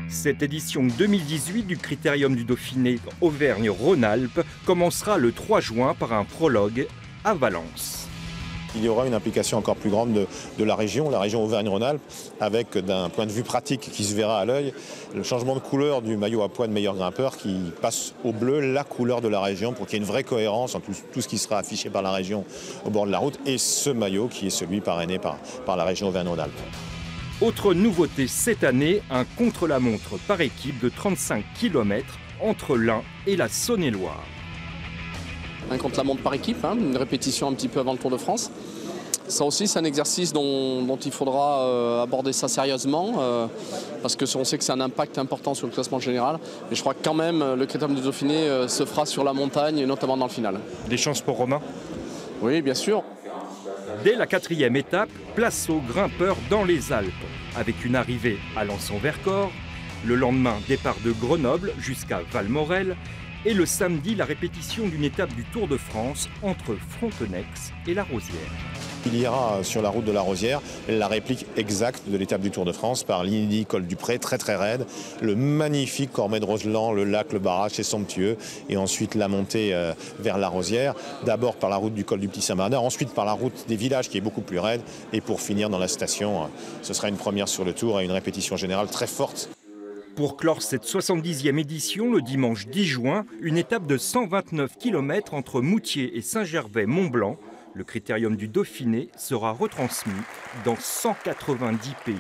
Cette édition 2018 du Critérium du Dauphiné Auvergne-Rhône-Alpes commencera le 3 juin par un prologue à Valence. Il y aura une implication encore plus grande de la région Auvergne-Rhône-Alpes, avec d'un point de vue pratique qui se verra à l'œil, le changement de couleur du maillot à pois de meilleur grimpeur qui passe au bleu, la couleur de la région, pour qu'il y ait une vraie cohérence entre tout ce qui sera affiché par la région au bord de la route et ce maillot qui est celui parrainé par la région Auvergne-Rhône-Alpes. Autre nouveauté cette année, un contre-la-montre par équipe de 35 km entre l'Ain et la Saône-et-Loire. Un contre-la-montre par équipe, une répétition un petit peu avant le Tour de France. Ça aussi, c'est un exercice dont il faudra aborder ça sérieusement, parce qu'on sait que c'est un impact important sur le classement général. Et je crois que quand même, le Critérium du Dauphiné se fera sur la montagne, et notamment dans le final. Des chances pour Romain? Oui, bien sûr. Dès la 4e étape, place aux grimpeurs dans les Alpes, avec une arrivée à Lançon-Vercors, le lendemain départ de Grenoble jusqu'à Valmorel, et le samedi la répétition d'une étape du Tour de France entre Frontenex et La Rosière. Il y aura sur la route de La Rosière la réplique exacte de l'étape du Tour de France par l'inédit col du Pré, très très raide, le magnifique Cormet de Roseland, le lac, le barrage, c'est somptueux, et ensuite la montée vers La Rosière, d'abord par la route du col du Petit Saint-Bernard, ensuite par la route des villages qui est beaucoup plus raide, et pour finir dans la station, ce sera une première sur le Tour et une répétition générale très forte. Pour clore cette 70e édition, le dimanche 10 juin, une étape de 129 km entre Moutier et Saint-Gervais-Mont-Blanc. Le Critérium du Dauphiné sera retransmis dans 190 pays.